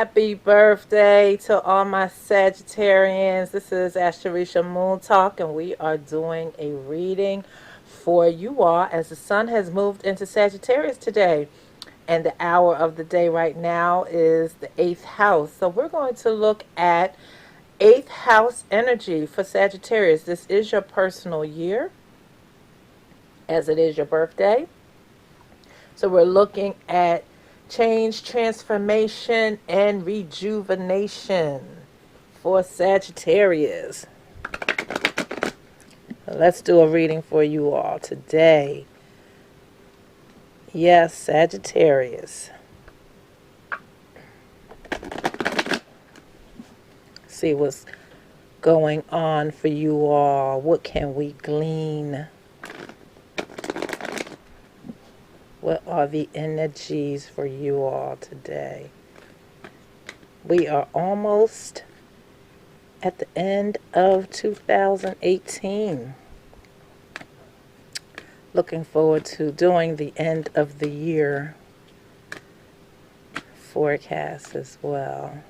Happy birthday to all my Sagittarians. This is AstrorisaMoon Talk, and we are doing a reading for you all as the sun has moved into Sagittarius today. And the hour of the day right now is the eighth house. So we're going to look at eighth house energy for Sagittarius. This is your personal year, as it is your birthday. So we're looking at change, transformation, and rejuvenation for Sagittarius. Let's do a reading for you all today. Yes, Sagittarius. See what's going on for you all. What can we glean? What are the energies for you all today? We are almost at the end of 2018. Looking forward to doing the end of the year forecast as well.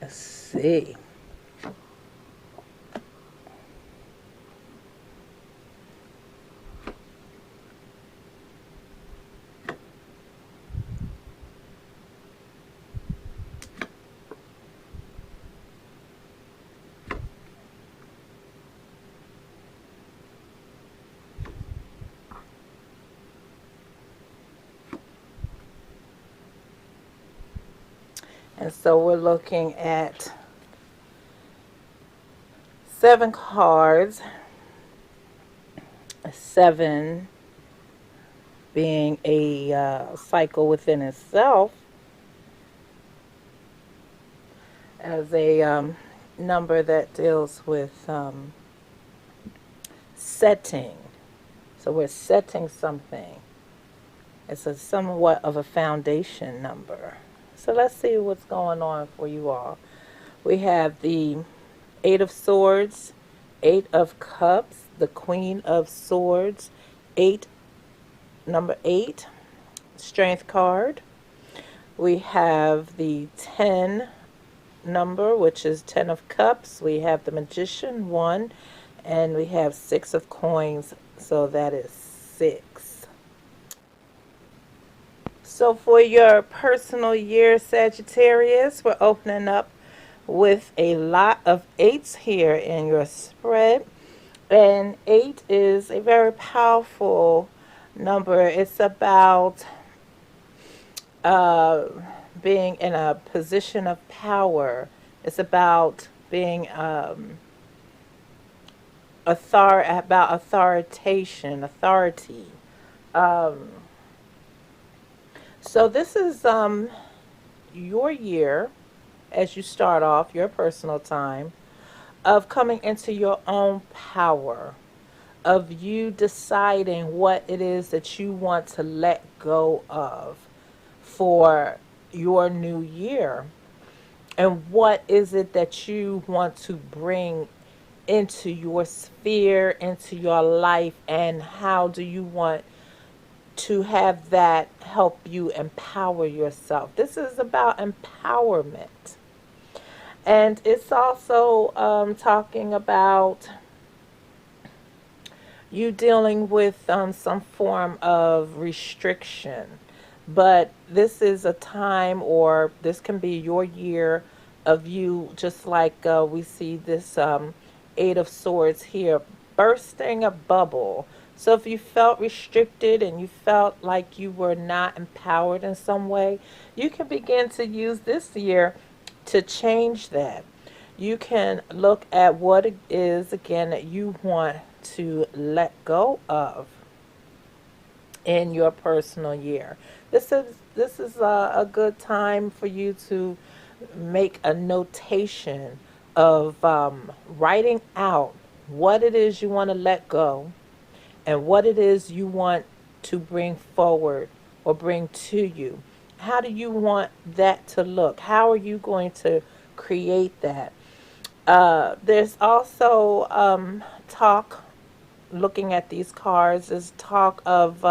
Let's see. And so we're looking at 7 cards, 7 being a cycle within itself, as a number that deals with setting. So we're setting something. It's a somewhat of a foundation number. So let's see what's going on for you all. We have the 8 of Swords, 8 of Cups, the Queen of Swords, number 8, Strength card. We have the 10 number, which is 10 of Cups. We have the Magician, 1, and we have 6 of Coins, so that is 6. So for your personal year, Sagittarius, we're opening up with a lot of 8s here in your spread. And 8 is a very powerful number. It's about being in a position of power. It's about being authority. So this is your year, as you start off your personal time, of coming into your own power, of you deciding what it is that you want to let go of for your new year, and what is it that you want to bring into your sphere, into your life, and how do you want to have that help you empower yourself. This is about empowerment. And it's also talking about you dealing with some form of restriction. But this is a time, or this can be your year of you, just like we see this 8 of Swords here, bursting a bubble. So if you felt restricted and you felt like you were not empowered in some way, you can begin to use this year to change that. You can look at what it is, again, that you want to let go of in your personal year. This is a good time for you to make a notation of writing out what it is you want to let go and what it is you want to bring forward or bring to you. How do you want that to look? How are you going to create that? There's also talk, looking at these cards, is talk of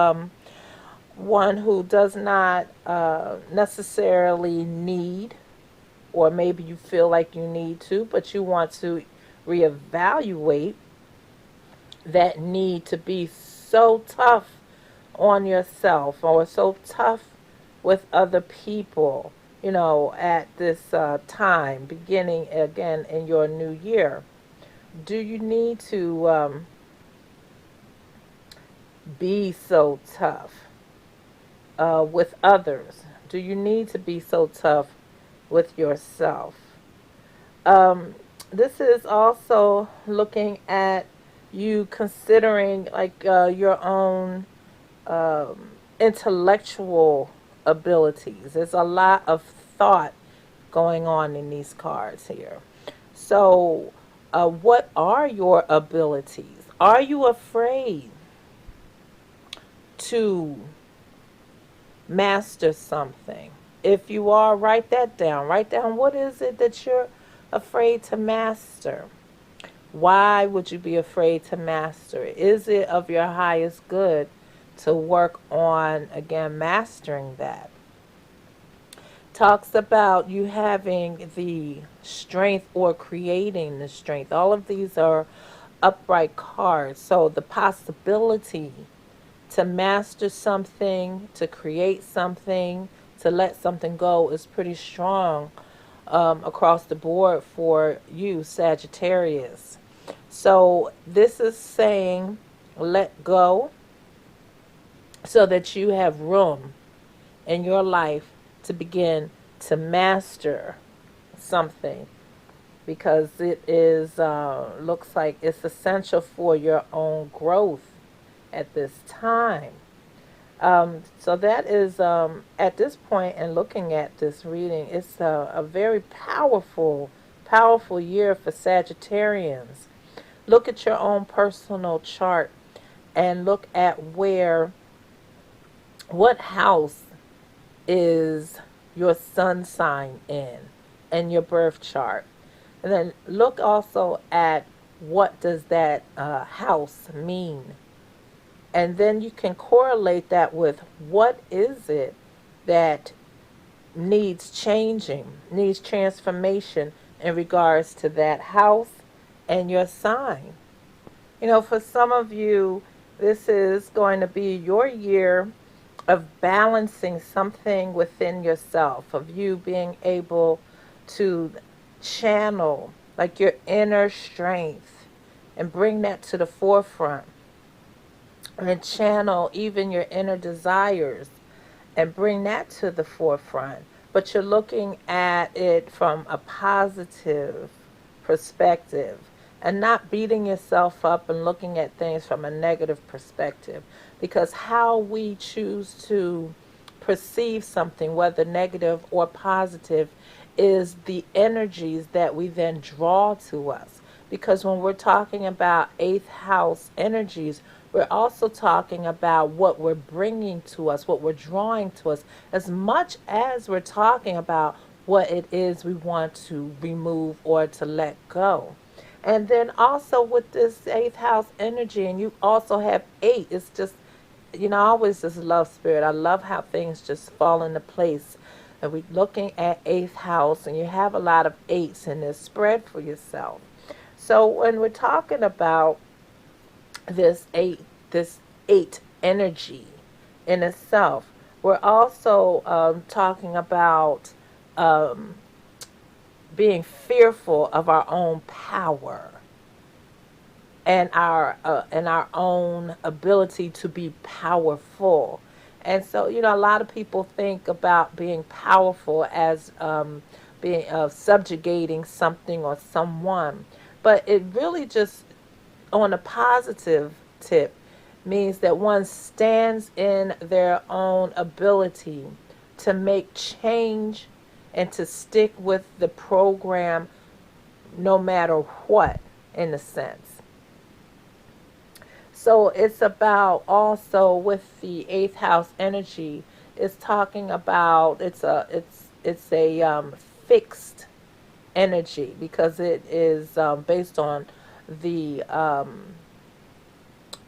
one who does not necessarily need, or maybe you feel like you need to, but you want to reevaluate that need to be so tough on yourself or so tough with other people, at this time, beginning again in your new year. Do you need to be so tough with others? Do you need to be so tough with yourself? Um, this is also looking at you considering like your own intellectual abilities. There's a lot of thought going on in these cards here. So, what are your abilities? Are you afraid to master something? If you are, write that down. Write down what is it that you're afraid to master. Why would you be afraid to master it? Is it of your highest good to work on, again, mastering that? Talks about you having the strength or creating the strength. All of these are upright cards. So the possibility to master something, to create something, to let something go is pretty strong across the board for you, Sagittarius. So this is saying let go so that you have room in your life to begin to master something, because it is looks like it's essential for your own growth at this time. So that is at this point, and looking at this reading, it's a very powerful year for Sagittarians. Look at your own personal chart and look at what house is your sun sign in and your birth chart. And then look also at what does that house mean. And then you can correlate that with what is it that needs changing, needs transformation in regards to that house and your sign. For some of you, this is going to be your year of balancing something within yourself, of you being able to channel like your inner strength and bring that to the forefront, and channel even your inner desires and bring that to the forefront. But you're looking at it from a positive perspective and not beating yourself up and looking at things from a negative perspective. Because how we choose to perceive something, whether negative or positive, is the energies that we then draw to us. Because when we're talking about eighth house energies, we're also talking about what we're bringing to us, what we're drawing to us, as much as we're talking about what it is we want to remove or to let go. And then also with this eighth house energy, and you also have eight, it's just, I always just love spirit. I love how things just fall into place. And we're looking at eighth house, and you have a lot of eights in this spread for yourself. So when we're talking about this eight energy in itself, we're also talking about being fearful of our own power and our own ability to be powerful. And so, a lot of people think about being powerful as being subjugating something or someone, but it really just, on a positive tip, means that one stands in their own ability to make change and to stick with the program no matter what, in a sense. So it's about also with the eighth house energy, it's talking about it's a fixed energy, because it is based on the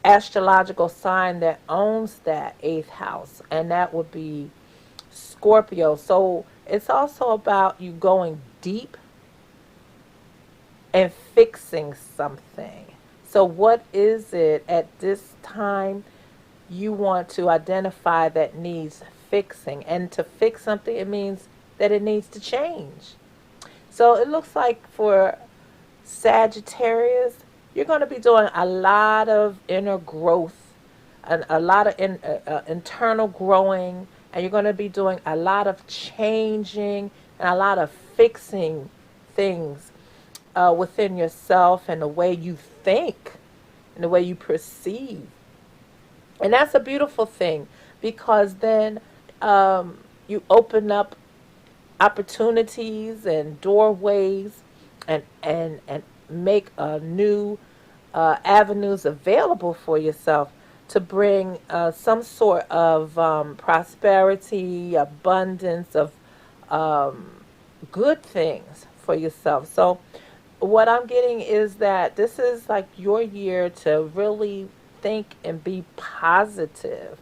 astrological sign that owns that eighth house, and that would be Scorpio. So it's also about you going deep and fixing something. So, what is it at this time you want to identify that needs fixing? And to fix something, it means that it needs to change. So, it looks like for Sagittarius, you're going to be doing a lot of inner growth and a lot of internal growing, and you're going to be doing a lot of changing and a lot of fixing things within yourself and the way you think and the way you perceive. And that's a beautiful thing because then you open up opportunities and doorways and make new avenues available for yourself to bring some sort of prosperity, abundance of good things for yourself. So, what I'm getting is that this is like your year to really think and be positive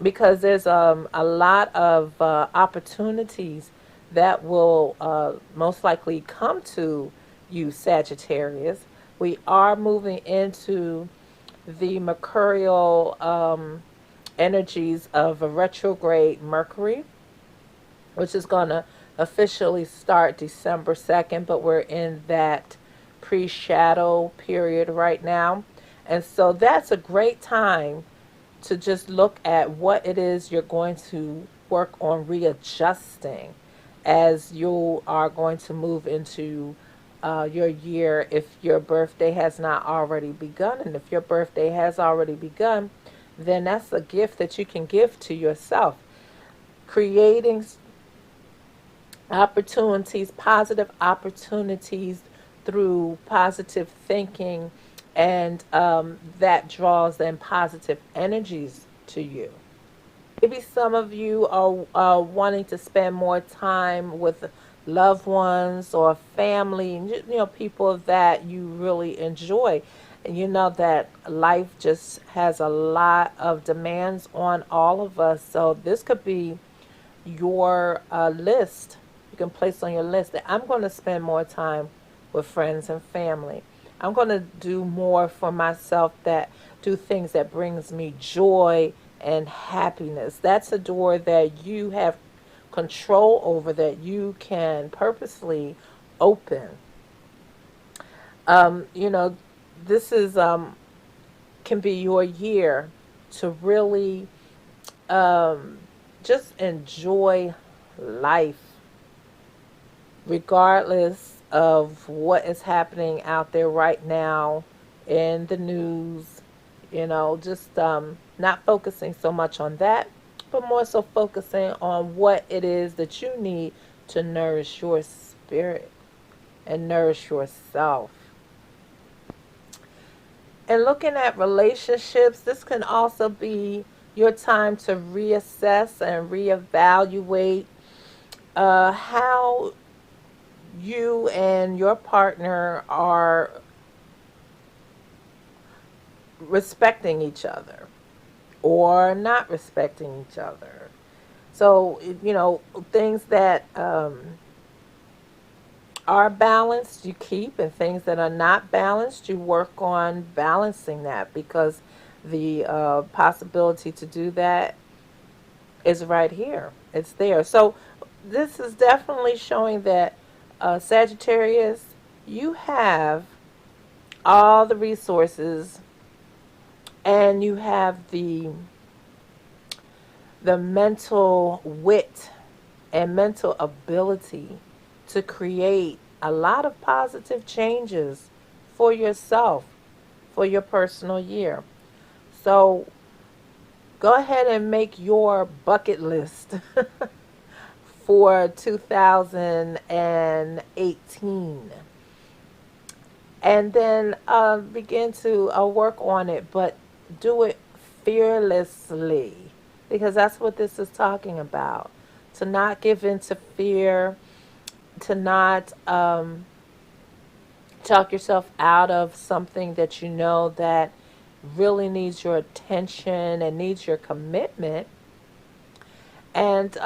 because there's a lot of opportunities that will most likely come to you, Sagittarius. We are moving into the mercurial energies of a retrograde Mercury, which is going to officially start December 2nd, but we're in that pre-shadow period right now. And so that's a great time to just look at what it is you're going to work on readjusting as you are going to move into your year if your birthday has not already begun. And if your birthday has already begun, then that's a gift that you can give to yourself. Creating opportunities, positive opportunities through positive thinking, and that draws in positive energies to you. Maybe some of you are wanting to spend more time with loved ones or family, people that you really enjoy. And you know that life just has a lot of demands on all of us. So this could be your list. You can place on your list that I'm going to spend more time with friends and family. I'm going to do more for myself, that do things that brings me joy and happiness. That's a door that you have control over, that you can purposely open. Um, you know, this is can be your year to really um, just enjoy life, regardless of what is happening out there right now in the news. Just not focusing so much on that, but more so focusing on what it is that you need to nourish your spirit and nourish yourself. And looking at relationships, this can also be your time to reassess and reevaluate how you and your partner are respecting each other or not respecting each other. So, things that are balanced, you keep, and things that are not balanced, you work on balancing that because the possibility to do that is right here. It's there. So, this is definitely showing that Sagittarius, you have all the resources and you have the mental wit and mental ability to create a lot of positive changes for yourself, for your personal year. So go ahead and make your bucket list for 2018. And then begin to work on it, but do it fearlessly, because that's what this is talking about. To not give in to fear, to not talk yourself out of something that you know that really needs your attention and needs your commitment. And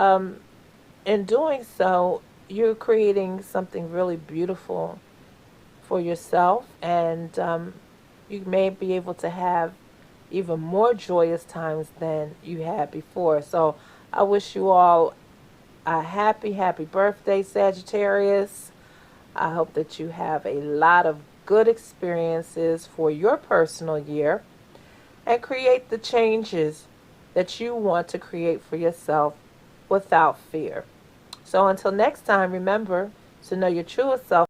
in doing so, you're creating something really beautiful for yourself, and you may be able to have even more joyous times than you had before. So I wish you all a happy, happy birthday, Sagittarius. I hope that you have a lot of good experiences for your personal year and create the changes that you want to create for yourself without fear. So until next time, remember to know your truest self.